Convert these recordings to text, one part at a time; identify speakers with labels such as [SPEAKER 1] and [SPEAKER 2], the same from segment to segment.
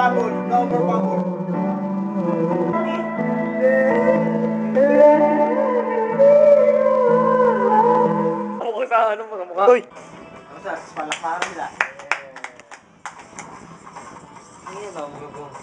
[SPEAKER 1] bubble. No more bubble.
[SPEAKER 2] Ako sa ano mo sa mukha.
[SPEAKER 1] Uy! Ano sa palakpakan nila?
[SPEAKER 2] Ayun ang gugong.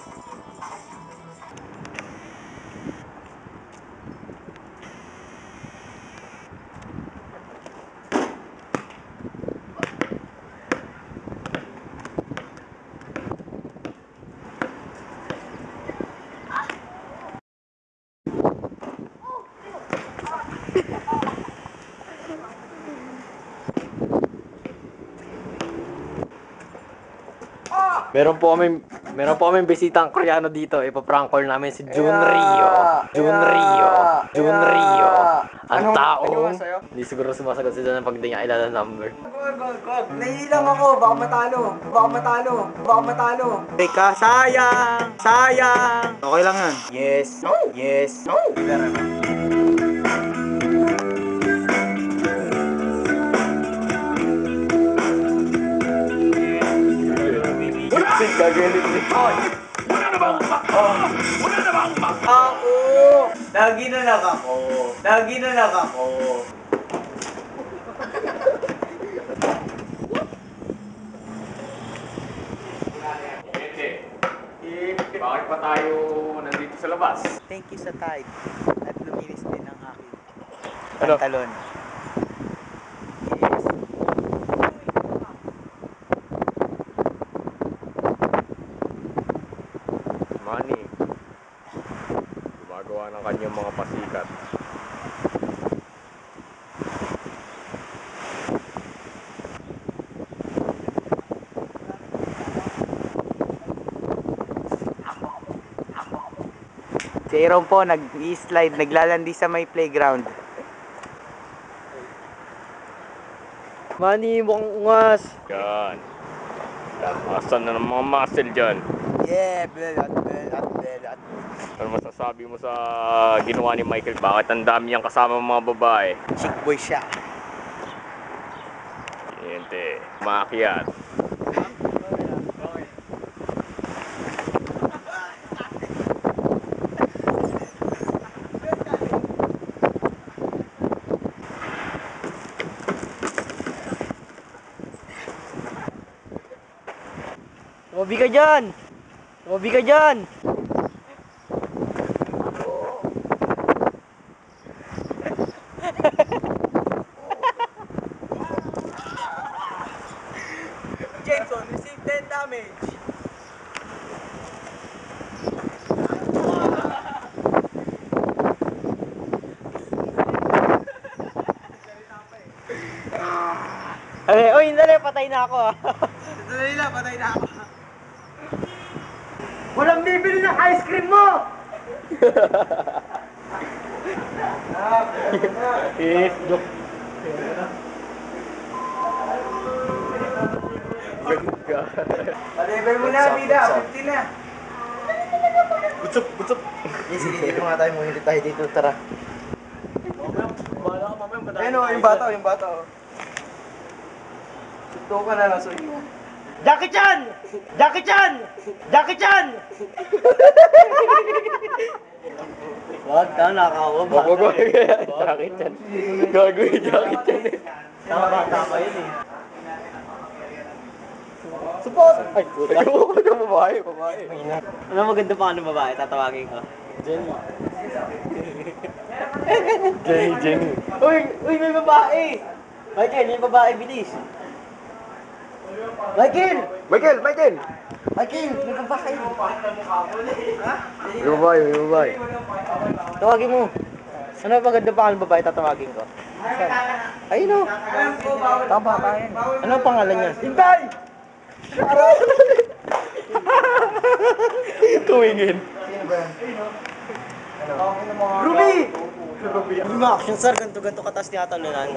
[SPEAKER 2] Meron po kaming bisitang Koreano dito. Ipaprank call namin si Junryo. Junryo. Ang taong hindi siguro sumasagot sila pag di niya ilala number.
[SPEAKER 1] Nahihilang ako. Baka matalo. Teka, sayang. Okay lang yan. Yes.
[SPEAKER 2] Gagalit ni
[SPEAKER 1] Wala na bang ako. Lagi na lang ako.
[SPEAKER 2] Bakit pa tayo nandito sa labas?
[SPEAKER 1] Thank you sa Tide. At luminis din ang aking
[SPEAKER 2] Ano?
[SPEAKER 1] pantalon.
[SPEAKER 2] Manny, gumagawa ng kanyang mga pasikat.
[SPEAKER 1] Si Aaron po nag-i-slide, naglalandi sa may playground.
[SPEAKER 2] Manny, mukhang ungas. Yan. Lakasan na ng mga muscle dyan.
[SPEAKER 1] Yeah, belat.
[SPEAKER 2] Ano masasabi mo sa ginawa ni Michael? Bakit ang dami niyang kasama mga babae?
[SPEAKER 1] Chick boy siya.
[SPEAKER 2] Hindi, maakyat.
[SPEAKER 1] Tumabi ka dyan! Jenson, receive 10 damage. Dali, patay na ako. Walang bibili ng ice cream mo!
[SPEAKER 2] Joke.
[SPEAKER 1] Palibay mo na, Bida. 50 na.
[SPEAKER 2] Butsup.
[SPEAKER 1] Sige, dito nga tayo. Hindi tayo dito. Tara.
[SPEAKER 2] Bahala ka mamaya, madami
[SPEAKER 1] Ayun o,
[SPEAKER 2] tayo.
[SPEAKER 1] yung bata o. Sunto ka na lang, sorry. Jackie Chan! Wag ka, nakakawag.
[SPEAKER 2] Jakit yan. Gagawin jakit yan eh.
[SPEAKER 1] Tama yun eh.
[SPEAKER 2] Support! Ay, puta. Huwag ka babae.
[SPEAKER 1] Ano maganda pa ng babae? Tatawagin ko.
[SPEAKER 2] Jenny.
[SPEAKER 1] Uy, may babae! Michael, may babae, bilis! Michael, may babae!
[SPEAKER 2] May babae.
[SPEAKER 1] Tawagin mo. Ano maganda pa ng babae? Tatawagin ko. Ayun o. Tama tayo. Ano ang pangalan niya? Hintay!
[SPEAKER 2] Tuwingin.
[SPEAKER 1] Sino ba yan? Ruby! Yung action sir, ganto-ganto katas niya talunan.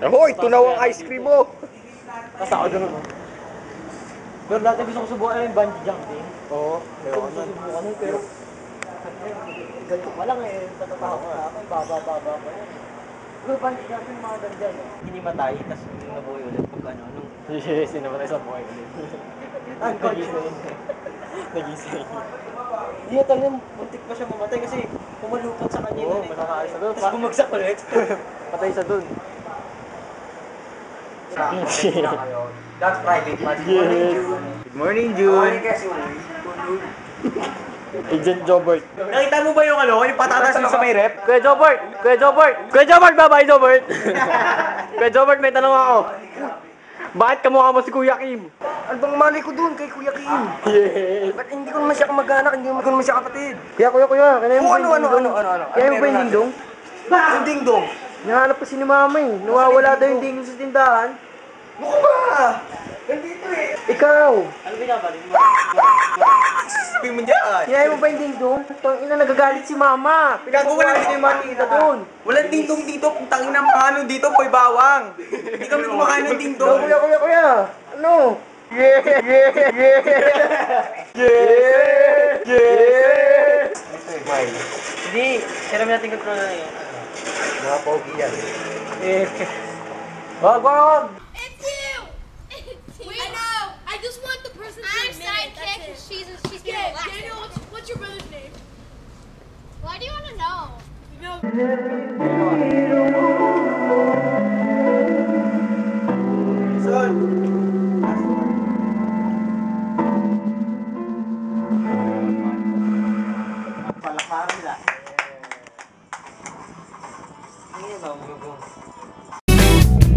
[SPEAKER 2] Hoy, tunaw ang ice cream mo!
[SPEAKER 1] Tapos ako ganun. Pero dati gusto ko subukan yung bungee jumping.
[SPEAKER 2] Oo.
[SPEAKER 1] Gusto ko subukan yun, pero ganito pa lang eh, tatatakot na ako, baba pa yan. Pero bungee jumping mga ganyan. Hindi matay, tapos nabuhay ulit pag ano, nung
[SPEAKER 2] Yes, sinamatay sa buhay ulit.
[SPEAKER 1] Nagising. Hindi na talaga, muntik pa siya mamatay kasi pumalupot sa kanya. Oo, makakaalis na doon. Tapos bumagsak ulit. Patay sa doon.
[SPEAKER 3] That's private match.
[SPEAKER 1] Good morning, June. Agent Jobert.
[SPEAKER 3] Nakita mo ba yung yung patatas mo sa may rep?
[SPEAKER 1] Kuya Jobert! Kuya Jobert! Kuya Jobert! Bye-bye, Jobert! Kuya Jobert, may tanong ako. Bakit kamukha mo si Kuya Kim?
[SPEAKER 3] Ano bang mali ko dun kay Kuya Kim?
[SPEAKER 1] Yeah.
[SPEAKER 3] Ba't hindi ko naman siya kamag-anak, hindi ko naman siya kapatid?
[SPEAKER 1] Kuya, kaya mo ba yung dingdong?
[SPEAKER 3] Ano?
[SPEAKER 1] Kaya mo ba yung dingdong?
[SPEAKER 3] Yung dingdong?
[SPEAKER 1] Nahanap pa si ni Mama eh. Nawawala daw yung dingdong sa tindahan.
[SPEAKER 3] Mukha ba? Nandito eh.
[SPEAKER 1] Ikaw!
[SPEAKER 3] Ano binabalin mo? Sabi mo dyan.
[SPEAKER 1] Kaya mo ba yung dingdong? Tang ina, nagagalit si Mama.
[SPEAKER 3] Gago, wala
[SPEAKER 1] Pinagkukuha yung mga tita doon.
[SPEAKER 3] Walang dingdong dito, kung tangin ng ano dito, boy bawang. Hindi kami kumakain ng dingdong.
[SPEAKER 1] Kuya. Ano? Yeah! Hindi, kailan natin control na yun.
[SPEAKER 3] Mga pogi yan.
[SPEAKER 1] Wag!
[SPEAKER 4] It's you! I know! I just want the person to I'm sidekick and she's gonna relax. Daniel, what's your brother's name? Why do you want to know?
[SPEAKER 3] Palakpakan nila.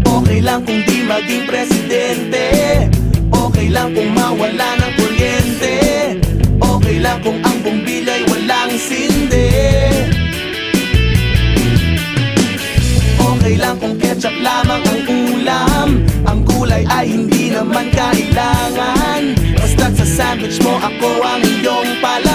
[SPEAKER 5] Okay lang kung di maging presidente. Okay lang kung mawala ng kuryente. Okay lang kung ang bumbila'y walang sindi. Okay lang kung ketchup lamang ang ulam. Ang gulay ay hindi naman kailangan. Basta't sa sandwich mo ako ang iyong pala.